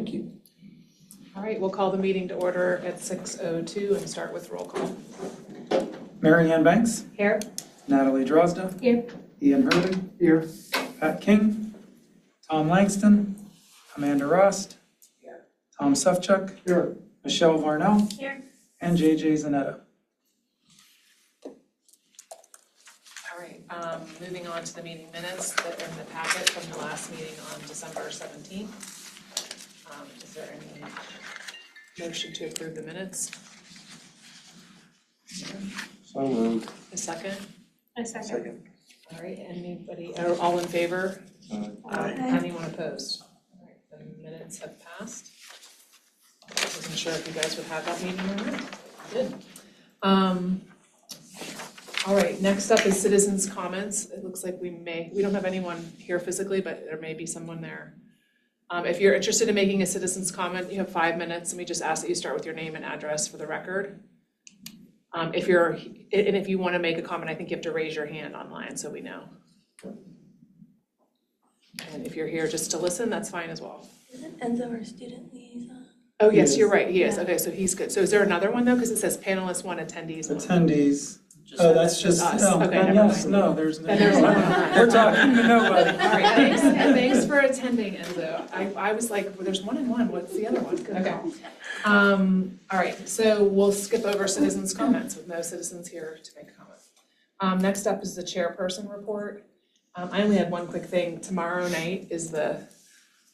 Thank you. All right, we'll call the meeting to order at 6:02 and start with roll call. Mary Ann Banks, Here. Natalie Drozda, Here. Ian Hurley, here, Pat King, Tom Langston, Amanda Rost, Tom Sufchuk, here, Michelle Varnell, Here. and JJ Zanetta. All right, moving on to the meeting minutes that are in the packet from the last meeting on December 17th. Is there any motion to approve the minutes? So moved. A second? Second. All right, anybody, all in favor? Aye. Anyone opposed? All right, the minutes have passed. I wasn't sure if you guys would have that meeting or not. You did. All right, next up is citizens' comments. It looks like we don't have anyone here physically, but there may be someone there. If you're interested in making a citizen's comment, you have 5 minutes, and we just ask that you start with your name and address for the record. If you want to make a comment, I think you have to raise your hand online so we know. And if you're here just to listen, that's fine as well. Isn't Enzo our student liaison? Oh, yes, He you're is. right, he is. Yeah. Okay, so he's good. So is there another one though? Because it says panelists 1, attendees 1. Attendees. Oh, that's just, us. oh, Okay, then never yes, mind. no, there's no. Then there's no one. We're talking to nobody. All right, thanks, and thanks for attending, Enzo. I was like, well, there's 1 and 1, what's the other one? Good call. All right, so we'll skip over citizens' comments with no citizens here to make a comment. Next up is the chairperson report. I only had one quick thing. Tomorrow night is the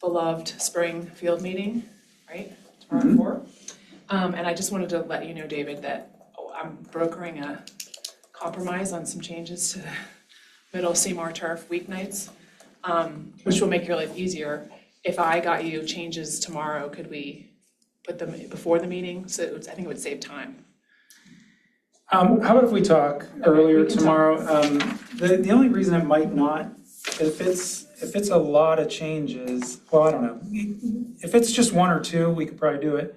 beloved spring field meeting, right? Tomorrow at 4. And I just wanted to let you know, David, that I'm brokering a compromise on some changes to the Middle Seymour Turf weeknights, which will make your life easier. If I got you changes tomorrow, could we put them before the meeting? So I think it would save time. How about if we talk earlier we can talk. tomorrow? The only reason it might not, if it's a lot of changes, well, I don't know. If it's just 1 or 2, we could probably do it.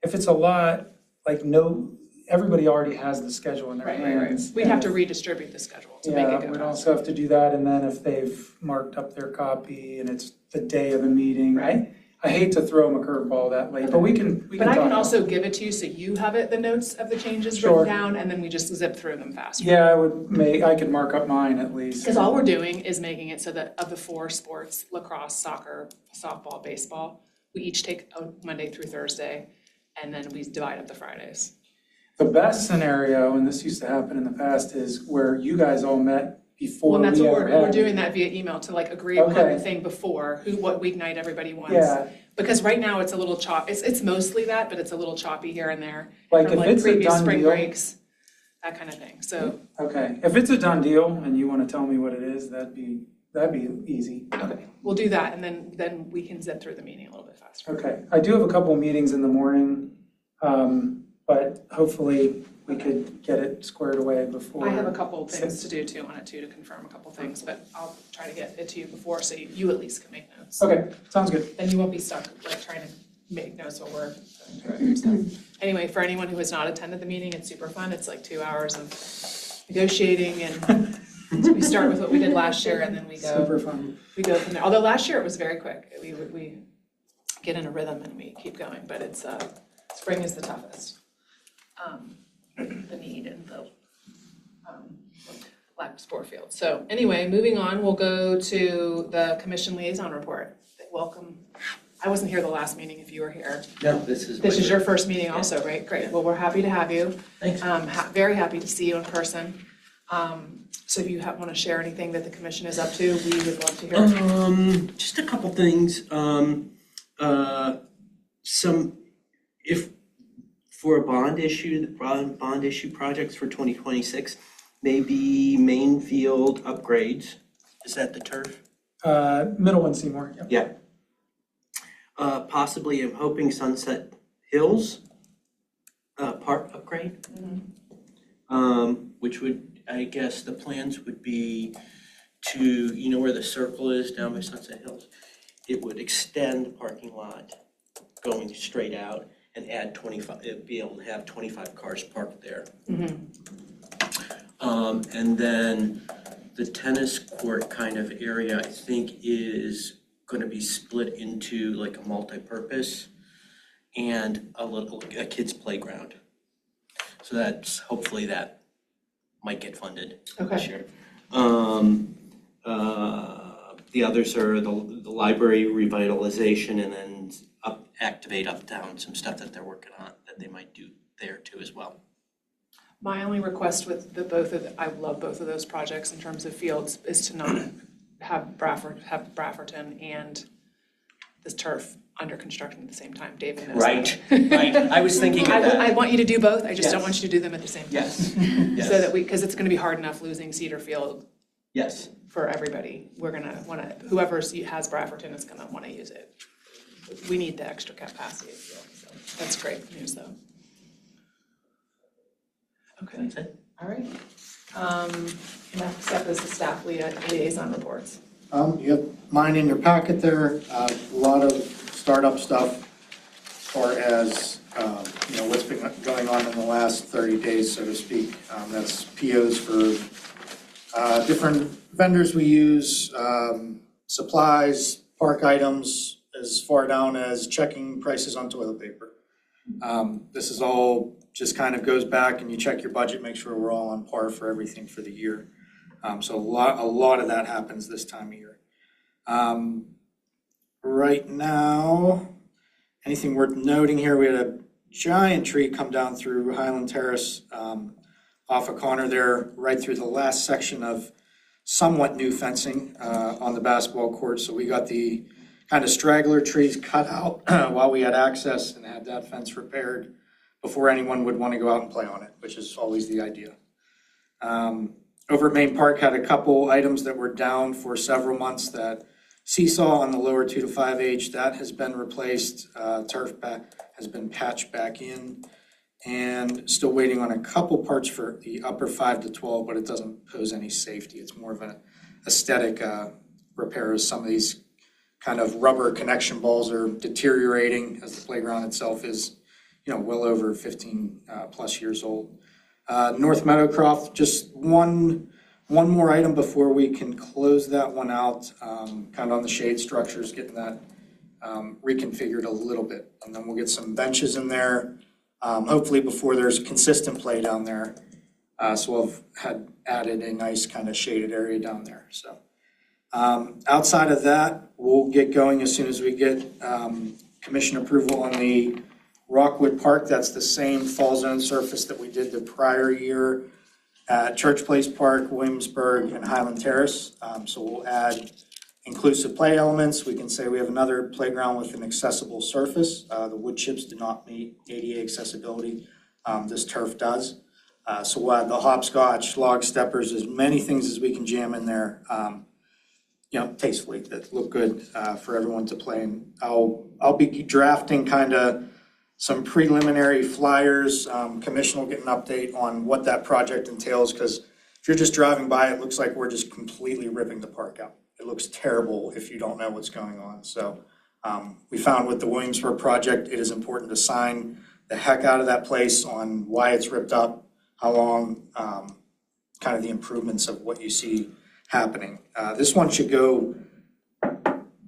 If it's a lot, everybody already has the schedule in their hands. We'd have to redistribute the schedule to make it Yeah, go we'd faster. also have to do that, and then if they've marked up their copy and it's the day of the meeting. Right. I hate to throw them a curveball that late, but we can talk. But I can also give it to you so you have the notes of the changes Sure. written down, and then we just zip through them faster. Yeah, I could mark up mine at least. Because all we're doing is making it so that of the 4 sports, lacrosse, soccer, softball, baseball, we each take a Monday through Thursday, and then we divide up the Fridays. The best scenario, and this used to happen in the past, is where you guys all met before Well, and that's we what ever we're had. doing that via email to agree upon Okay. the thing before, what weeknight everybody wants. Yeah, Because right now it's a little it's mostly that, but it's a little choppy here and there. like From if it's a previous done spring deal. breaks, that kind of thing, so, Okay, if it's a done deal and you want to tell me what it is, that'd be easy. okay, we'll do that, and then we can zip through the meeting a little bit faster. Okay, I do have a couple meetings in the morning, but hopefully we could get it squared away before. I have a couple things to do too on it too, to confirm a couple things, but I'll try to get it to you before, so you at least can make notes. Okay, sounds good. Then you won't be stuck trying to make notes while we're going through it. So, anyway, for anyone who has not attended the meeting, it's super fun. It's 2 hours of negotiating, and we start with what we did last year, and then we Super fun. go from there. Although last year it was very quick. We get in a rhythm and we keep going, but it's spring is the toughest. The need and the lack of sport field. So anyway, moving on, we'll go to the commission liaison report. Welcome. I wasn't here the last meeting if you were here. No, this is. This is your first meeting also, right? Great. Well, we're happy to have you. Thanks. Very happy to see you in person. So if you want to share anything that the commission is up to, we would love to hear. Just a couple things. If for a bond issue, the bond issue projects for 2026, maybe main field upgrades. Is that the turf? Middle and Seymour, yep. Yeah. Possibly, I'm hoping Sunset Hills park upgrade. Which would, I guess, the plans would be to, where the circle is down by Sunset Hills, it would extend the parking lot going straight out and add 25, it'd be able to have 25 cars parked there. And then the tennis court kind of area, I think, is gonna be split into like a multi-purpose and a kid's playground. So that's, hopefully that might get funded this year. The others are the library revitalization and then activate Uptown, some stuff that they're working on that they might do there too as well. My only request with I love both of those projects in terms of fields, is to not have Brafferton and this turf under construction at the same time. David knows that. Right. I was thinking of that. I want you to do both, I just don't Yes. want you to do them at the same time. Yes, So that because it's gonna be hard enough losing Cedar Field yes. for everybody. We're gonna wanna, whoever has Brafferton is gonna wanna use it. We need the extra capacity of field, so that's great news though. Okay, That's it. all right. Next up is the staff liaison reports. You have mine in your packet there, a lot of startup stuff as far as, what's been going on in the last 30 days, so to speak. That's POs for different vendors we use, supplies, park items, as far down as checking prices on toilet paper. This is all just kind of goes back and you check your budget, make sure we're all on par for everything for the year. So a lot of that happens this time of year. Right now, anything worth noting here, we had a giant tree come down through Highland Terrace, off of Connor there, right through the last section of somewhat new fencing on the basketball court. So we got the kind of straggler trees cut out while we had access and had that fence repaired before anyone would want to go out and play on it, which is always the idea. Over at Main Park, had a couple items that were down for several months. That seesaw on the lower 2 to 5H, that has been replaced. Turf has been patched back in, and still waiting on a couple parts for the upper 5 to 12, but it doesn't pose any safety. It's more of an aesthetic repair, as some of these kind of rubber connection balls are deteriorating, as the playground itself is, well over 15 plus years old. North Meadowcroft, just one more item before we can close that one out, kind of on the shade structures, getting that reconfigured a little bit. And then we'll get some benches in there, hopefully before there's consistent play down there. So we've had added a nice kind of shaded area down there. So outside of that, we'll get going as soon as we get commission approval on the Rockwood Park. That's the same fall zone surface that we did the prior year at Church Place Park, Williamsburg, and Highland Terrace. So we'll add inclusive play elements. We can say we have another playground with an accessible surface. The wood chips do not meet ADA accessibility. This turf does. So we'll add the hopscotch, log steppers, as many things as we can jam in there, tastefully, that look good for everyone to play. And I'll be drafting kind of some preliminary flyers. Commission will get an update on what that project entails, because if you're just driving by, it looks like we're just completely ripping the park out. It looks terrible if you don't know what's going on. So we found with the Williamsburg project, it is important to sign the heck out of that place on why it's ripped up, how long, kind of the improvements of what you see happening. This one should go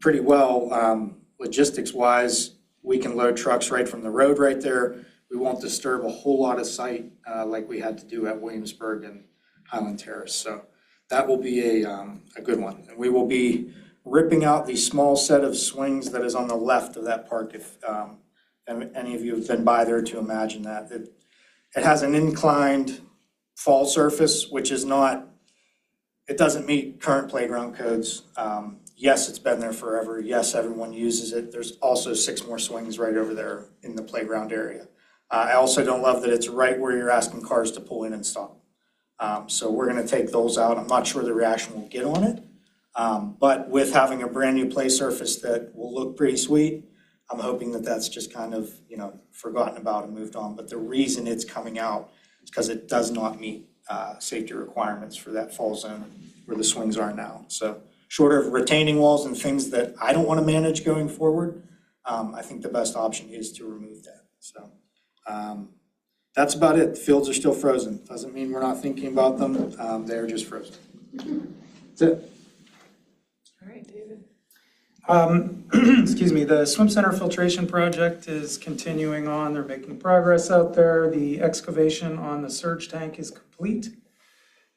pretty well logistics-wise. We can load trucks right from the road right there. We won't disturb a whole lot of site like we had to do at Williamsburg and Highland Terrace. So that will be a good one. And we will be ripping out the small set of swings that is on the left of that park. If any of you have been by there, to imagine that. It has an inclined fall surface, which is not, it doesn't meet current playground codes. Yes, it's been there forever. Yes, everyone uses it. There's also 6 more swings right over there in the playground area. I also don't love that it's right where you're asking cars to pull in and stop. So we're going to take those out. I'm not sure the reaction will get on it. But with having a brand new play surface that will look pretty sweet, I'm hoping that that's just kind of, forgotten about and moved on. But the reason it's coming out is because it does not meet safety requirements for that fall zone where the swings are now. So short of retaining walls and things that I don't want to manage going forward, I think the best option is to remove that. So that's about it. The fields are still frozen. Doesn't mean we're not thinking about them. They're just frozen. That's it. All right, David. Excuse me, the swim center filtration project is continuing on. They're making progress out there. The excavation on the surge tank is complete.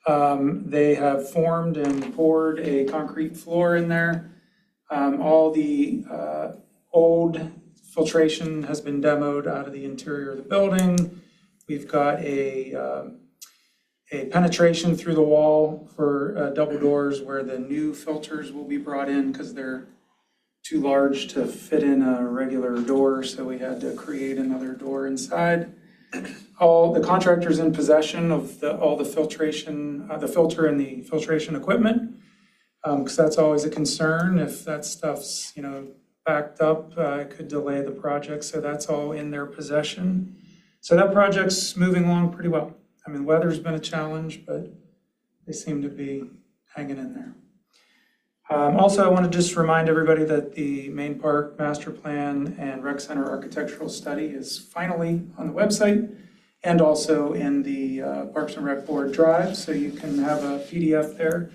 They have formed and poured a concrete floor in there. All the old filtration has been demoed out of the interior of the building. We've got a penetration through the wall for double doors where the new filters will be brought in because they're too large to fit in a regular door, so we had to create another door inside. All the contractors in possession of all the filtration, the filter and the filtration equipment, because that's always a concern. If that stuff's, backed up, it could delay the project, so that's all in their possession. So that project's moving along pretty well. I mean, weather's been a challenge, but they seem to be hanging in there. Also, I want to just remind everybody that the Main Park Master Plan and Rec Center Architectural Study is finally on the website and also in the Parks and Rec Board Drive, so you can have a PDF there,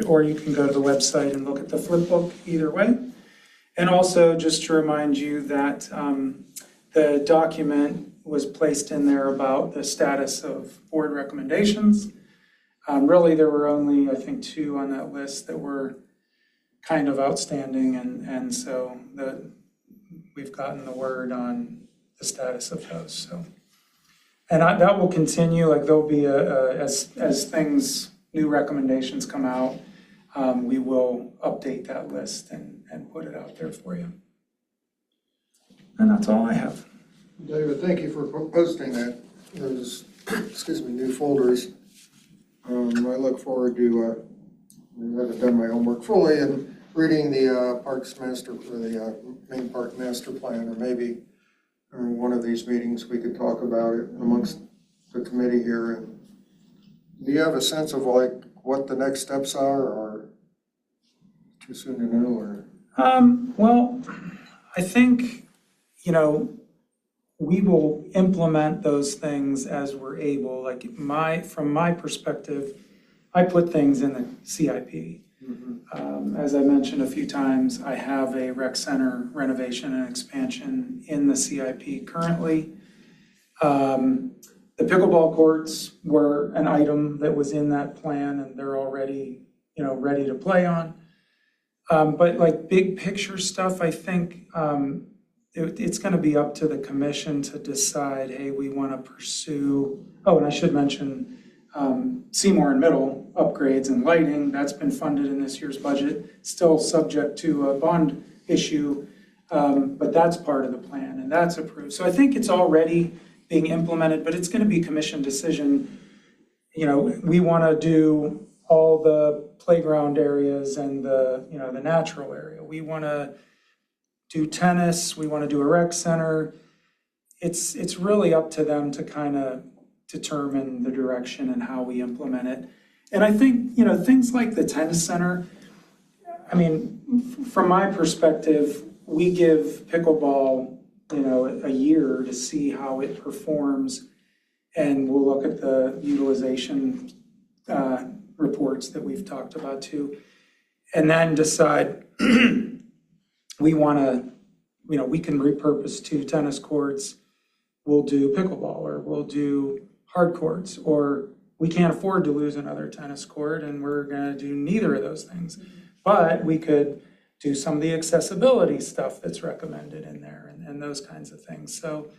or you can go to the website and look at the flip book either way. And also, just to remind you that the document was placed in there about the status of board recommendations. Really, there were only, I think, 2 on that list that were kind of outstanding, and so we've gotten the word on the status of those. So, and that will continue. Like there'll be as things, new recommendations come out, we will update that list and put it out there for you. And that's all I have. David, thank you for posting those new folders. I look forward to, I haven't done my homework fully, and reading the Main Park Master Plan, or maybe during one of these meetings we could talk about it amongst the committee here. And do you have a sense of what the next steps are, or too soon to know? Or well, I think we will implement those things as we're able. Like from my perspective, I put things in the CIP. As I mentioned a few times, I have a rec center renovation and expansion in the CIP currently. The pickleball courts were an item that was in that plan, and they're already, ready to play on. But like big picture stuff, I think it's going to be up to the commission to decide, hey, we want to pursue, and I should mention Seymour and Middle upgrades and lighting. That's been funded in this year's budget, still subject to a bond issue, but that's part of the plan and that's approved. So I think it's already being implemented, but it's going to be commission decision. We want to do all the playground areas and the natural area. We want to do tennis, we want to do a rec center. It's really up to them to kind of determine the direction and how we implement it. And I think, things like the tennis center, I mean, from my perspective, we give pickleball, a year to see how it performs, and we'll look at the utilization reports that we've talked about too, and then decide we want to, we can repurpose 2 tennis courts, we'll do pickleball, or we'll do hard courts, or we can't afford to lose another tennis court and we're going to do neither of those things. But we could do some of the accessibility stuff that's recommended in there and those kinds of things. So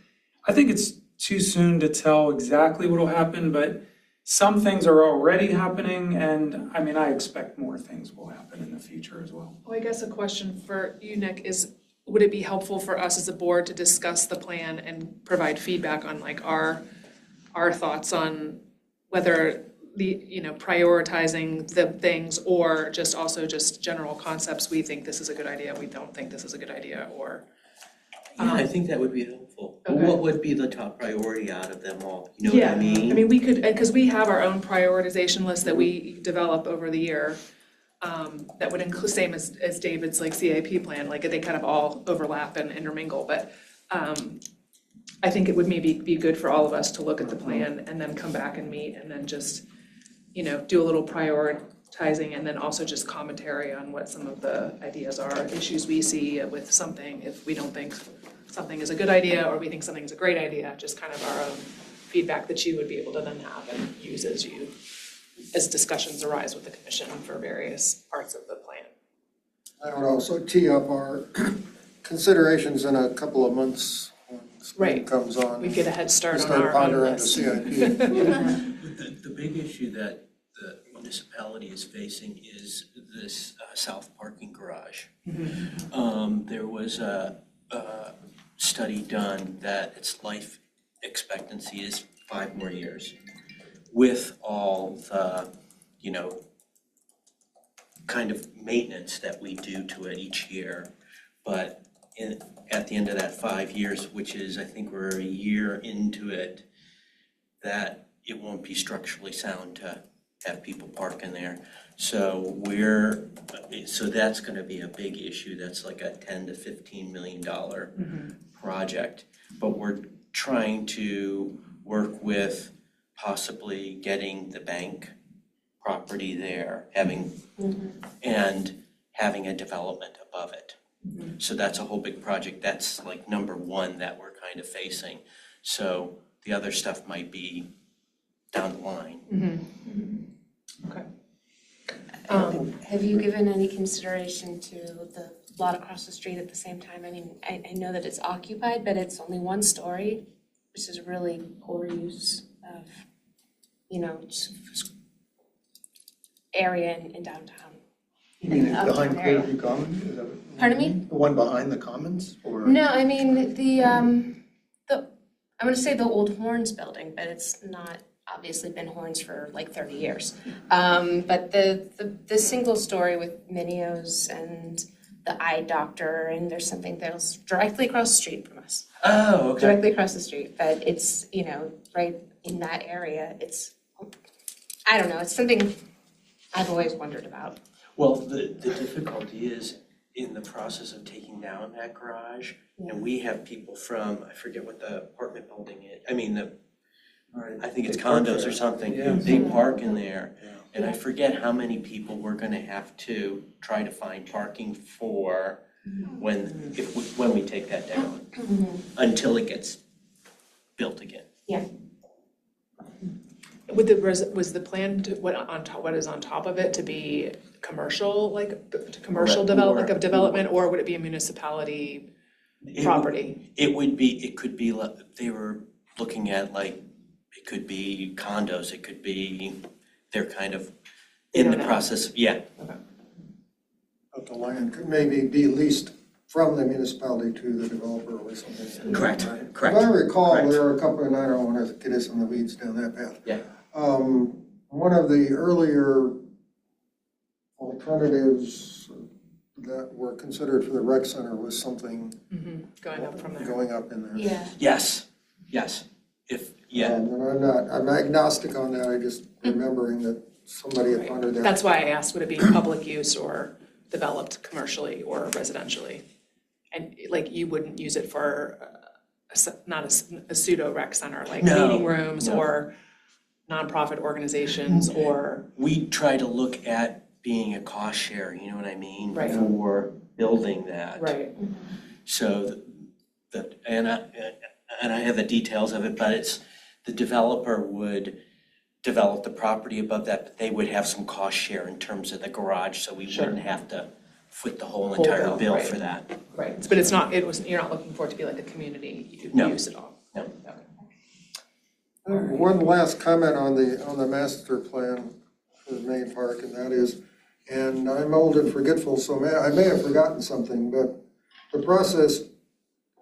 I think it's too soon to tell exactly what will happen, but some things are already happening, and I mean, I expect more things will happen in the future as well. Well, I guess a question for you, Nick, is would it be helpful for us as a board to discuss the plan and provide feedback on our thoughts on whether prioritizing the things, or just general concepts? We think this is a good idea, we don't think this is a good idea, or Yeah, I think that would be helpful. Okay. What would be the top priority out of them all? You know what I mean? I mean, we could, because we have our own prioritization list that we develop over the year, that would include, same as David's CIP plan, they kind of all overlap and intermingle, but I think it would maybe be good for all of us to look at the plan and then come back and meet and then just, do a little and then also just commentary on what some of the ideas are, issues we see with something, if we don't think something is a good idea or we think something is a great idea, just kind of our own feedback that you would be able to then have and use as discussions arise with the commission for various parts of the plan. I would also tee up our considerations in a couple of months when spring Right. comes on. We get a head start on Start our own pondering the list. CIP. The big issue that the municipality is facing is this south parking garage. There was a study done that its life expectancy is 5 more years with all the, kind of maintenance that we do to it each year. But at the end of that 5 years, which is, I think we're a year into it, that it won't be structurally sound to have people park in there. So that's gonna be a big issue. That's like a $10 to $15 million project. But we're trying to work with possibly getting the bank property there, and having a development above it. So that's a whole big project. That's like number one that we're kind of facing. So the other stuff might be down the line. Okay. Have you given any consideration to the lot across the street at the same time? I mean, I know that it's occupied, but it's only 1 story, which is really poor use of, just area in downtown. You mean Uptown behind area. Clearview Commons? Is that what you Pardon me? mean? The one behind the Commons, or? No, I mean, the I want to say the old Horns building, but it's not obviously been Horns for like 30 years. But the single story with Minios and the eye doctor, and there's something that's directly across the street from us. Oh, okay. Directly across the street, but it's, right in that area, I don't know, it's something I've always wondered about. Well, the difficulty is in the process of taking down that garage, and we have people from, I forget what the apartment building is, I think it's condos or something. Yeah. They park in there, and I forget how many people we're gonna have to try to find parking for when we take that down, until it gets built again. Was the plan to, what is on top of it to be commercial, Correct. development, or would it be a municipality property? It could be, they were looking at it could be condos, it could be, they're kind of in the don't know. process, But the land could maybe be leased from the municipality to the developer or something. Correct, If correct. I recall, Correct. there are a couple, and I don't want to get us in the weeds down that path. Yeah. One of the earlier alternatives that were considered for the rec center was something Going up from there. going up in there. Yeah. Yes. And I'm agnostic on that, I just remembering that somebody had pondered that. That's why I asked, would it be public use or developed commercially or residentially? And you wouldn't use it for not a pseudo rec center, like No, meeting rooms no. or nonprofit organizations or, We try to look at being a cost share, you know what I mean? Right. For building that. right, So and I have the details of it, but it's, the developer would develop the property above that, but they would have some cost share in terms of the garage, so we Sure. wouldn't have to foot the whole Whole entire bill, bill right. for that. right. But you're not looking for it to be like a community No. use at all? No. Okay. One last comment on the master plan for the main park, and that is, and I'm old and forgetful, so I may have forgotten something, but the process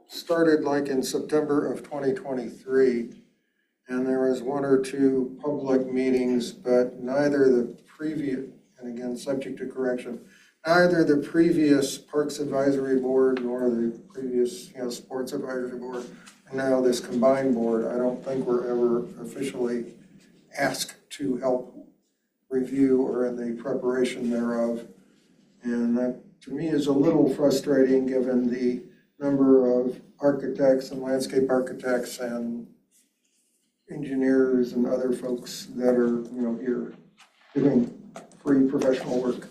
started in September of 2023, and there was 1 or 2 public meetings, but neither the previous, and again, subject to correction, neither the previous Parks Advisory Board nor the previous, Sports Advisory Board, and now this combined board, I don't think we're ever officially asked to help review or in the preparation thereof. And that, to me, is a little frustrating, given the number of architects and landscape architects and engineers and other folks that are, here doing free professional work.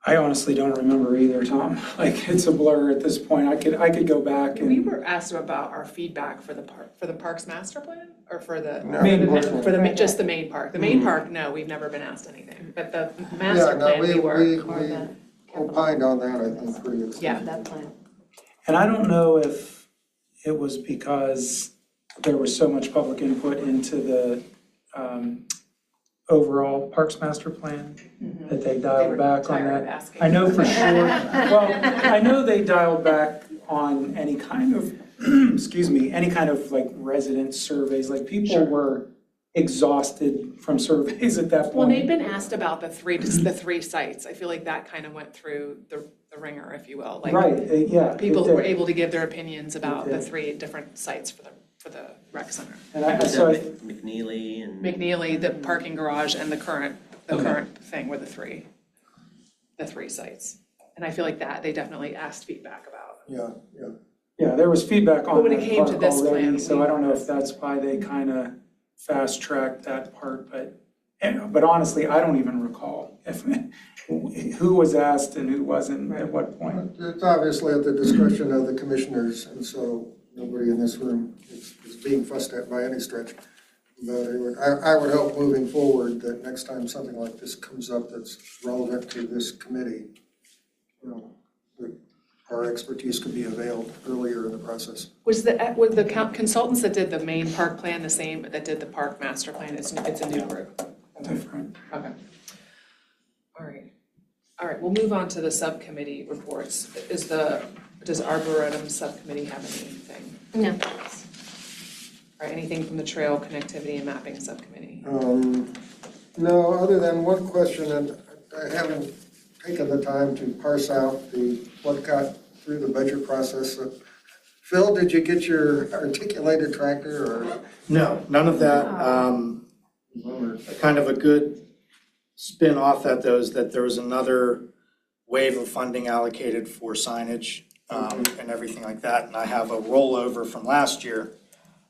I honestly don't remember either, Tom. Like, it's a blur at this point. I could go back We and, were asked about our feedback for the parks master plan, or for the, No, for the, just the main park? The main park, no, we've never been asked anything, but the master Yeah, no, plan, we were. we opined on that, I think, pretty extensively. Yeah. That plan. and I don't know if it was because there was so much public input into the overall Parks Master Plan that they They were dialed back on tired of that. asking. I know for sure, well, I know they dialed back on any kind of, excuse me, any kind of like resident surveys, like people were exhausted from surveys at that point. Well, they've been asked about the three sites. I feel like that kind of went through the ringer, if you will. Like, Right, yeah. it people did. were able to give their opinions about It the did. 3 different sites for the rec center. And I, Was so, that McNeely and? McNeely, the parking garage, and the current thing were the three sites. And I feel like that, they definitely asked feedback about. Yeah. yeah, there was feedback But on when it that came to part this already, plan, so we- I don't know if that's why they kind of fast-tracked that part, but honestly, I don't even recall if, who was asked and who wasn't at what point. It's obviously at the discretion of the commissioners, and so nobody in this room is being fussed at by any stretch. But I would hope moving forward that next time something like this comes up that's relevant to this committee, you know, that our expertise could be availed earlier in the process. Were the consultants that did the main park plan the same that did the park master plan? It's a new group. Different. Okay. All right, we'll move on to the subcommittee reports. Does Arboretum Subcommittee have anything? No. Or anything from the Trail Connectivity and Mapping Subcommittee? No, other than one question, and I haven't taken the time to parse out what got through the budget process. Phil, did you get your articulated tractor or? No, none of that. Kind of a good spin off that though is that there was another wave of funding allocated for signage and everything like that. And I have a rollover from last year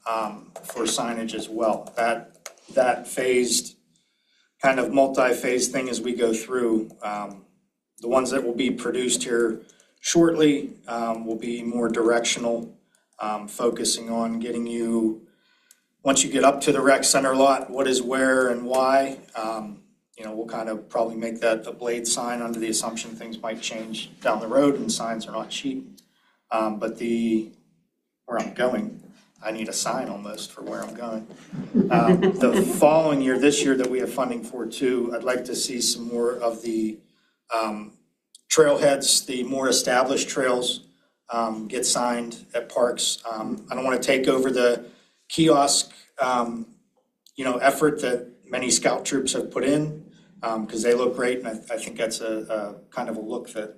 for signage as well. That phased, kind of multi-phase thing as we go through. The ones that will be produced here shortly will be more directional, focusing on getting you, once you get up to the rec center lot, what is where and why. We'll kind of probably make that a blade sign under the assumption things might change down the road and signs are not cheap. But where I'm going, I need a sign almost for where I'm going. The following year, this year that we have funding for too, I'd like to see some more of the trailheads, the more established trails get signed at parks. I don't want to take over the kiosk, effort that many scout troops have put in because they look great. And I think that's a kind of a look that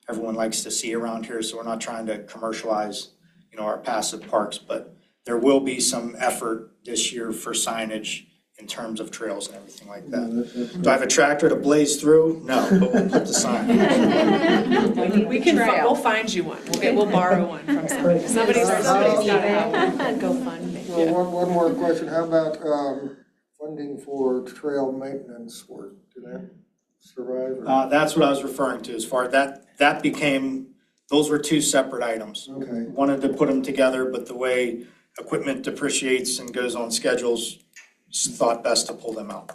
everyone likes to see around here. So we're not trying to commercialize, our passive parks, but there will be some effort this year for signage in terms of trails and everything like that. Do I have a tractor to blaze through? No, but we'll put the sign. We'll find you one. We'll borrow one from somebody. Somebody's got to have one. GoFundMe. Well, one more question. How about funding for trail maintenance work? Did that survive? or- That's what I was referring to as far that became, those were two separate items. Okay, Wanted to put them together, but the way equipment depreciates and goes on schedules, thought best to pull them out.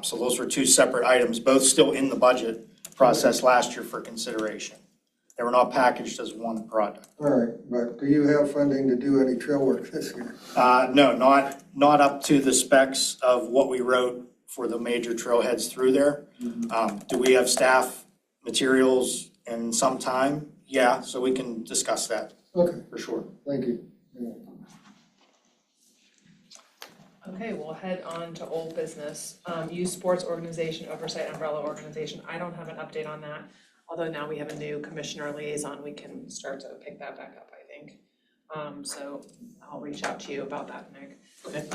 So those were two separate items, both still in the budget process last year for consideration. They were not packaged as one product. all right. But do you have funding to do any trail work this year? No, not up to the specs of what we wrote for the major trailheads through there. Do we have staff, materials, and some time? Yeah, so we can discuss that Okay, for sure. thank you. Yeah. Okay, we'll head on to old business. Youth Sports Organization Oversight Umbrella Organization. I don't have an update on that. Although now we have a new commissioner liaison, we can start to pick that back up, I think. So I'll reach out to you about that, Nick. Okay.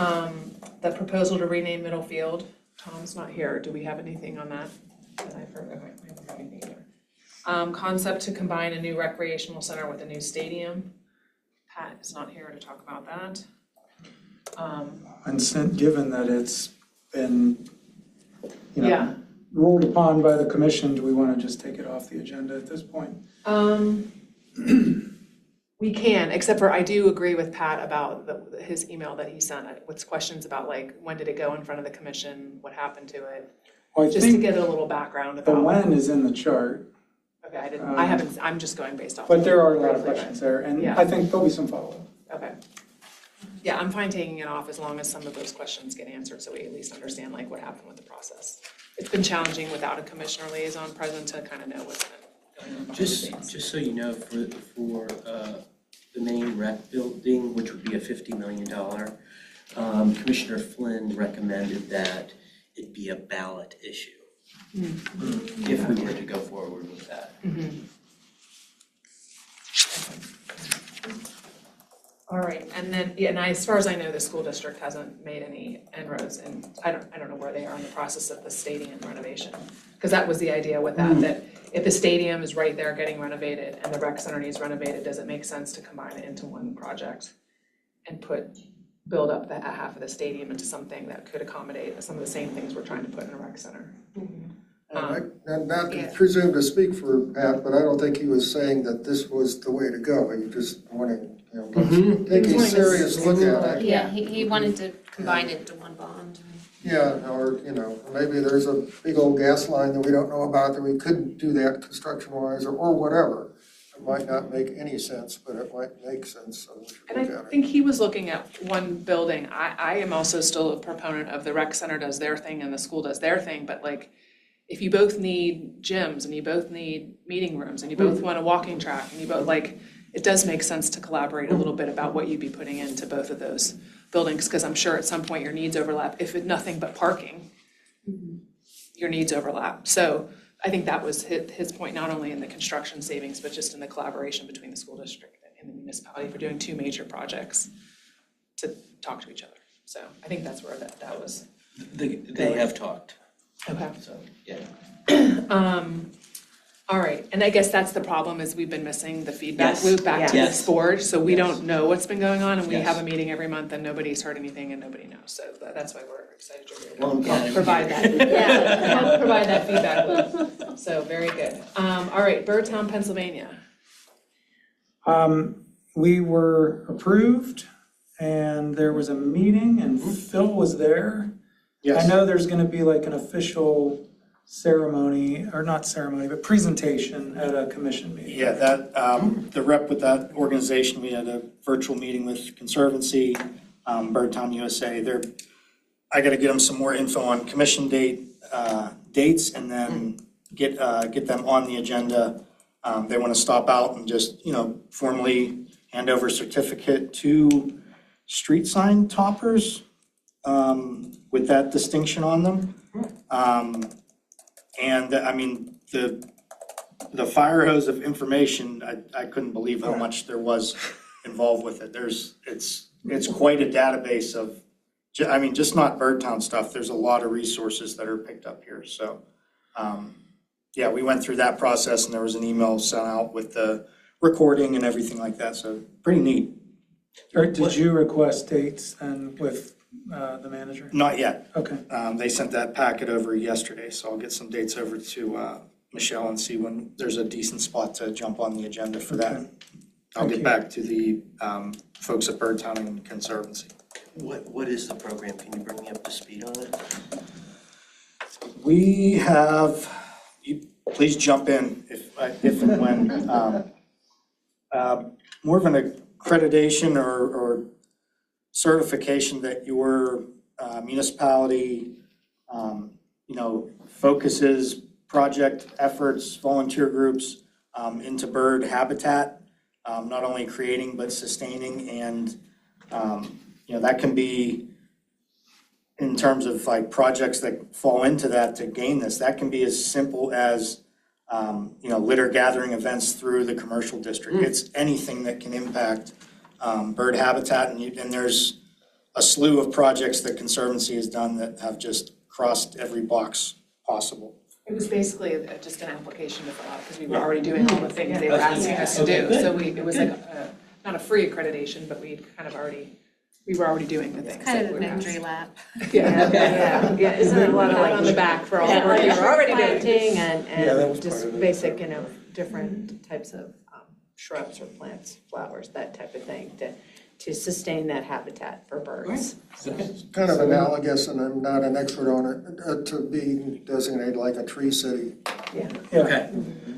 The proposal to rename Middlefield, Tom's not here. Do we have anything on that? That I've heard, okay, I haven't heard anything either. Concept to combine a new recreational center with a new stadium. Pat is not here to talk about that. And given that it's been you know, Yeah. ruled upon by the commission, do we want to just take it off the agenda at this point? We can, except for I do agree with Pat about his email that he sent with questions about like, when did it go in front of the commission? What happened to it? Well, I Just to think get a little background the about. when is in the chart, Okay, I haven't, I'm just going based off. but there are a lot of briefly read. questions there, and Yeah. I think there'll be some follow-up. Okay. Yeah, I'm fine taking it off as long as some of those questions get answered, so we at least understand like what happened with the process. It's been challenging without a commissioner liaison present to kind of know what's been going on behind the scenes. Just so you know, for the main rec building, which would be a $50 million, Commissioner Flynn recommended that it be a ballot issue. If we were to go forward with that. All right, and then, yeah, and as far as I know, the school district hasn't made any inroads, and I don't know where they are in the process of the stadium renovation. Because that was the idea with that if the stadium is right there getting renovated and the rec center needs renovated, does it make sense to combine it into one project? And build up that half of the stadium into something that could accommodate some of the same things we're trying to put in a rec center. Not to presume to speak for Pat, but I don't think he was saying that this was the way to go. He just wanted, let's take a serious look at it. Yeah, he wanted to combine it into one bond. Yeah, or, maybe there's a big old gas line that we don't know about that we couldn't do that construction-wise or whatever. It might not make any sense, but it might make sense, so we should And look I at it. think he was looking at one building. I am also still a proponent of the rec center does their thing and the school does their thing, but like, if you both need gyms and you both need meeting rooms and you both want a walking track and you both like, it does make sense to collaborate a little bit about what you'd be putting into both of those buildings, because I'm sure at some point your needs overlap. If it's nothing but parking, your needs overlap. So I think that was his point, not only in the construction savings, but just in the collaboration between the school district and the municipality for doing two major projects to talk to each other. So I think that's where that was. They have talked, Okay. so, yeah. All right, and I guess that's the problem, is we've been missing the feedback Yes. loop back to Yes. this board, so we don't know what's been going on, and we Yes. have a meeting every month and nobody's heard anything and nobody knows, so that's why we're excited to Well, I'm glad I'm provide here. that, help provide that feedback loop, so very good. All right, Birdtown, Pennsylvania. We were approved, and there was a meeting, and Phil was there. I know there's gonna be like an official ceremony, or not ceremony, but presentation at a commission meeting. Yeah, that, the rep with that organization, we had a virtual meeting with Conservancy, Birdtown USA. I gotta get them some more info on commission dates, and then get them on the agenda. They wanna stop out and just, formally hand over a certificate to street sign toppers, with that distinction on them. And I mean, the fire hose of information, I couldn't believe how much there was involved with it. It's quite a database of, just not Birdtown stuff. There's a lot of resources that are picked up here. So, yeah, we went through that process, and there was an email sent out with the recording and everything like that. So pretty neat. Or did you request dates and with the manager? Not yet. Okay. They sent that packet over yesterday, so I'll get some dates over to Michelle and see when there's a decent spot to jump on the agenda for that. Okay. I'll Thank get you. back to the folks at Birdtown and Conservancy. What is the program? Can you bring me up to speed on it? We have, please jump in if and when. More of an accreditation or certification that your municipality, focuses project efforts, volunteer groups into bird habitat, not only creating but sustaining. And, that can be, in terms of like projects that fall into that to gain this, that can be as simple as, litter gathering events through the commercial district. It's anything that can impact bird habitat, and there's a slew of projects that Conservancy has done that have just crossed every box possible. It was basically just an application to fill out, because we were already doing all the things they were asking us to do. So it was like, not a free accreditation, but we'd kind of already We were already doing the things. It's kind that of a we were victory lap. Yeah. Isn't it a lot of Pat like on the back for all Yeah, the work like you were already doing. planting Yeah, that was and just part of it. basic, different types of shrubs or plants, flowers, that type of thing to sustain that habitat for birds. Kind of analogous, and I'm not an expert on it, to be designated like a tree city. Yeah. Okay.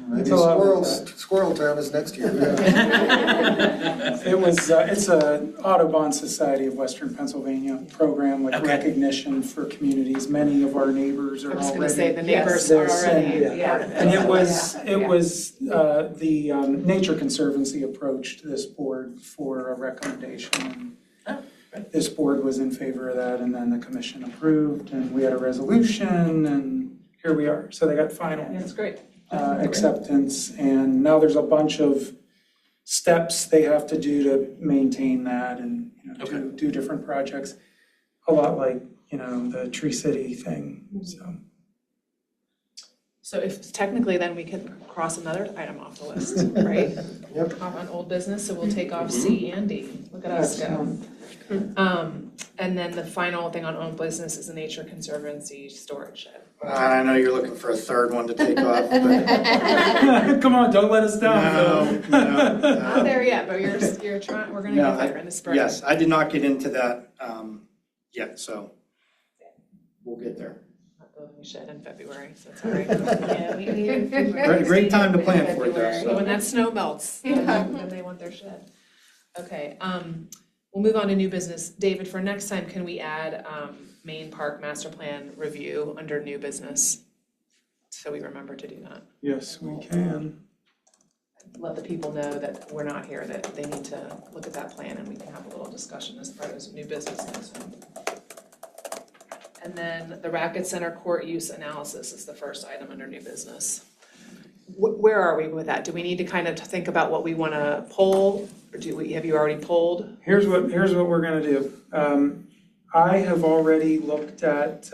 Maybe It's a lot like Squirrel Town is next year, yeah. It was, it's a Audubon Society of Western Pennsylvania program with Okay. recognition for communities. Many of our neighbors are I was already. gonna say, the neighbors They're are already, saying, yeah. And it was the Nature Conservancy approached this board for a recommendation. This board was in favor of that, and then the commission approved, and we had a resolution, and here we are. So they got final That's great. acceptance, and now there's a bunch of steps they have to do to maintain that and, do different projects. A lot like, the Tree City thing, so. So if technically, then we could cross another item off the list, right? Yep. Off on old business, so we'll take off C and D. Look at us go. And then the final thing on old business is the Nature Conservancy storage shed. I know you're looking for a third one to take off, but Come on, don't let us down, Phil. Not there yet, but you're trying, we're gonna No, get there in the spring. yes, I did not get into that yet, so we'll get there. Not building a shed in February, so it's all right. Yeah, we Great time to plan for it though, But so. when that snow melts, then they want their shed. Okay, we'll move on to new business. David, for next time, can we add Main Park Master Plan review under new business? So we remember to do that. Yes, we can. Let the people know that we're not here, that they need to look at that plan and we can have a little discussion as part of new business next time. And then the Racket Center court use analysis is the first item under new business. Where are we with that? Do we need to kind of think about what we want to poll, or have you already polled? Here's what we're gonna do. I have already looked at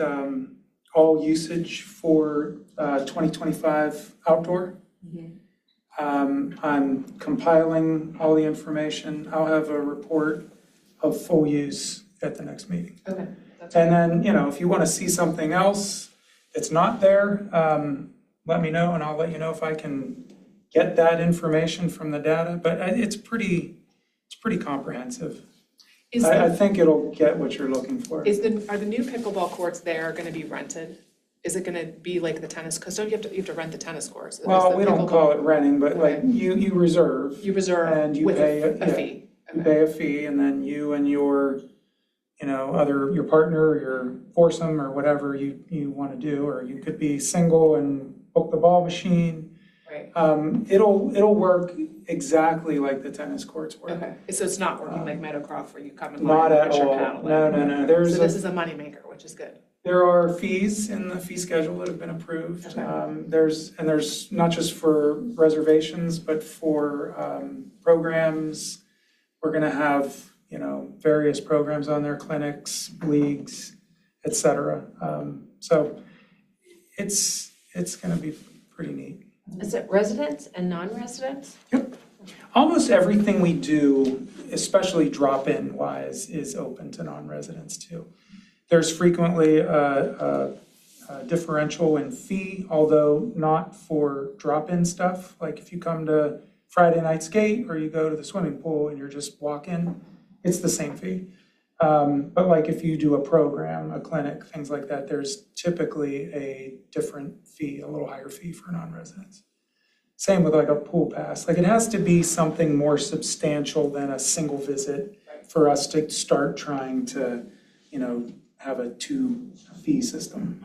all usage for 2025 outdoor. I'm compiling all the information. I'll have a report of full use at the next meeting. Okay. And then, if you want to see something else that's not there, let me know and I'll let you know if I can get that information from the data. But it's pretty comprehensive. I think it'll get what you're looking for. Are the new pickleball courts there gonna be rented? Is it gonna be like the tennis, because don't you have to rent the tennis courts? Is Well, the we don't pickleball- call it renting, but like Okay. you reserve. You reserve And you with pay a fee? You pay a fee and then you and your, your partner, your foursome or whatever you want to do, or you could be single and book the ball machine. Right, It'll work exactly like the tennis courts work. okay, so it's not working like Meadowcroft where you come and Not learn at what you're all. paddling? No. There's So this is a moneymaker, which is good. There are fees in the fee schedule that have been approved. Okay. There's not just for reservations, but for programs. We're gonna have, various programs on there, clinics, leagues, et cetera. So it's gonna be pretty neat. Is it residents and non-residents? Almost everything we do, especially drop-in wise, is open to non-residents too. There's frequently a differential in fee, although not for drop-in stuff. Like if you come to Friday night skate or you go to the swimming pool and you're just walking, it's the same fee. But like if you do a program, a clinic, things like that, there's typically a different fee, a little higher fee for non-residents. Same with like a pool pass. Like it has to be something more substantial than a single visit for us to start trying to, have a two-fee system.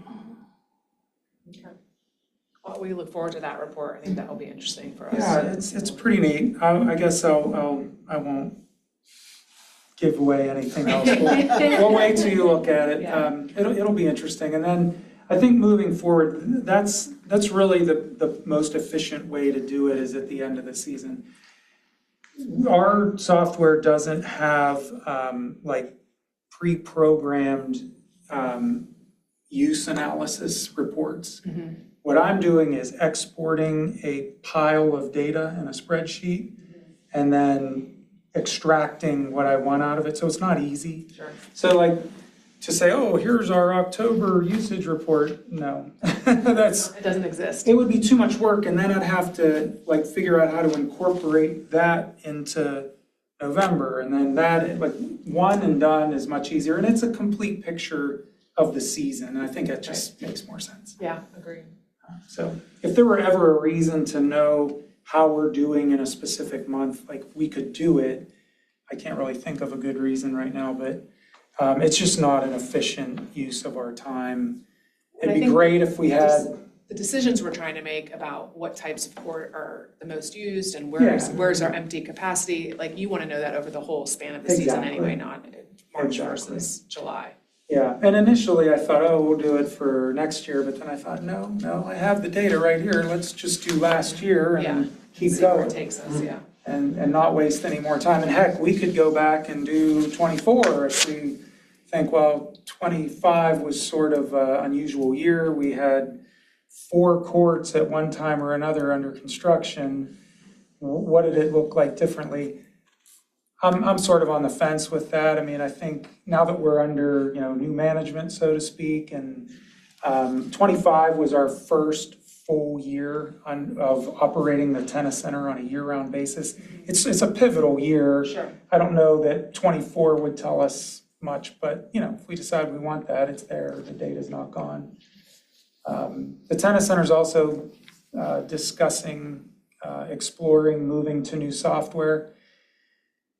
Okay. Well, we look forward to that report. I think that will be interesting for us. Yeah, it's pretty neat. I guess I won't give away anything else. We'll wait till you look at it. Yeah. It'll be interesting. And then I think moving forward, that's really the most efficient way to do it is at the end of the season. Our software doesn't have like pre-programmed use analysis reports. What I'm doing is exporting a pile of data in a spreadsheet and then extracting what I want out of it, so it's not easy. Sure. So like, to say, oh, here's our October usage report, no. That's, It doesn't exist. it would be too much work, and then I'd have to like figure out how to incorporate that into November, and then that, like, one and done is much easier, and it's a complete picture of the season, and I think it just makes more sense. Yeah, agreed. So if there were ever a reason to know how we're doing in a specific month, like, we could do it. I can't really think of a good reason right now, but it's just not an efficient use of our time. And I It'd be think great if we had, The decisions we're trying to make about what types of port are the most used and Yeah. where's our empty capacity, like, you wanna know that over the whole span of the season Exactly. anyway, not March Exactly. versus July. yeah, and initially I thought, oh, we'll do it for next year, but then I thought, no, I have the data right here, let's just do last year Yeah. and keep See where going. it takes us, yeah. And not waste any more time. And heck, we could go back and do 24 if we think, well, 25 was sort of an unusual year. We had 4 courts at one time or another under construction. What did it look like differently? I'm sort of on the fence with that. I mean, I think now that we're under, new management, so to speak, and 25 was our first full year of operating the tennis center on a year-round basis. It's a pivotal year. Sure. I don't know that 24 would tell us much, but, if we decide we want that, it's there, the data's not gone. The tennis center's also discussing, exploring moving to new software.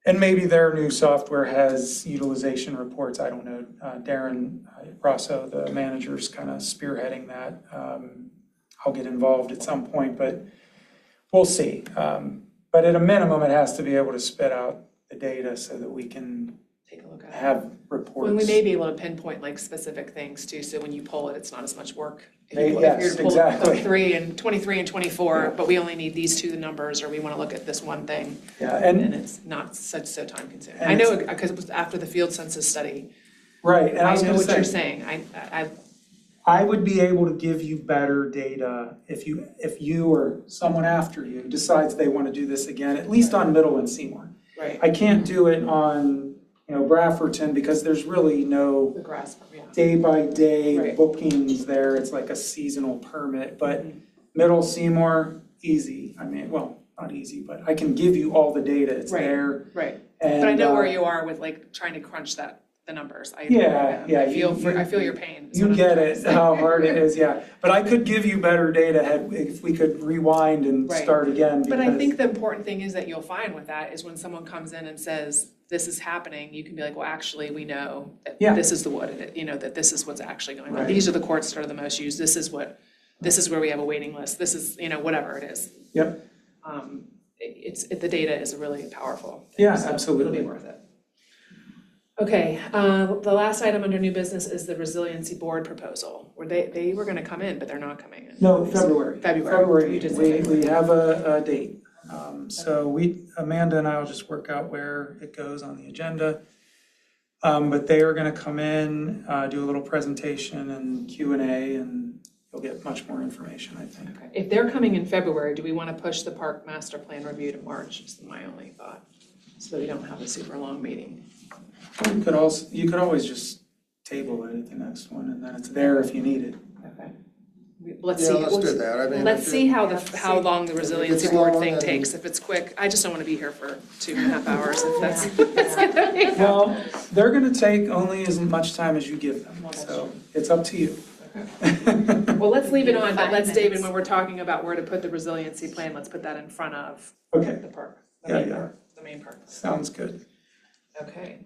And maybe their new software has utilization reports, I don't know. Darren Rosso, the manager's kind of spearheading that. I'll get involved at some point, but we'll see. But at a minimum, it has to be able to spit out the data so that we can Take a look at it. have reports. When we may be able to pinpoint like specific things too, so when you pull it, it's not as much work. If May- you pull- yes, if you're to pull exactly. 23 and 24, but we only need these 2 numbers, or we wanna look at this one thing, Yeah, and and, it's not so time consuming. And I know, because it was after the field census study, right, and I I was know gonna what you're say, saying, I, I would be able to give you better data if you or someone after you decides they want to do this again, at least on Middle and Seymour. right, I can't do it on, Brafferton because there's really no the grass, yeah. day-by-day Right. bookings there. It's like a seasonal permit, but Middle Seymour, easy. I mean, well, not easy, but I can give you all the data. It's Right. there. Right, And, but I know where you are with like trying to crunch the numbers. Yeah, yeah, I feel, you- I feel your pain. is You what I'm get trying to it, say. how hard it is, yeah. But I could give you better data if we could rewind and Right. start again. But I because- think the important thing is that you'll find with that is when someone comes in and says, this is happening, you can be like, well, actually, we know that Yeah. this is that this is what's actually going on. Right. These are the courts that are the most used, this is where we have a waiting list, this is, whatever it is. Yep, The data is really powerful. thing, Yeah, so absolutely. It'll be worth it. Okay, the last item under new business is the resiliency board proposal, where they were gonna come in, but they're not coming in. no, February. February. You did say We have a date. So Amanda and I will just work out where it goes on the agenda. But they are gonna come in, do a little presentation and Q&A, and you'll get much more information, I think. Okay. If they're coming in February, do we want to push the park master plan review to March, is my only thought, so that we don't have a super long meeting? You could always just table it at the next one, and then it's there if you need it. Okay. Let's Yeah, see, let's do that. I mean, let's see how long the it's resiliency board long thing and- takes. If it's quick, I just don't want to be here for 2.5 hours if that's gonna be. Well, they're gonna take only as much time as you give them, so it's up to you. Well, let's leave it on, but 5 let's, David, minutes. when we're talking about where to put the resiliency plan, let's put that in front of Okay, the park, Yeah. the main park. sounds good. Okay,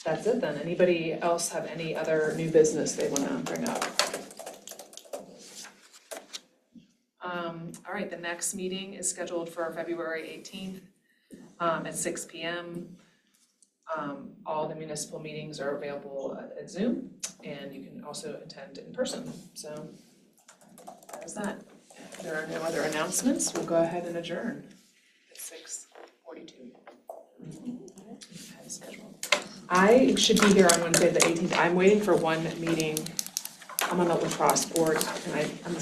that's it then. Anybody else have any other new business they wanna bring up? All right, the next meeting is scheduled for February 18th, at 6 p.m. All the municipal meetings are available at Zoom, and you can also attend in person, so that is that. If there are no other announcements, we'll go ahead and adjourn at 6:42. Ahead of schedule. I should be here on Wednesday, the 18th. I'm waiting for one meeting. I'm on the lacrosse board, and I'm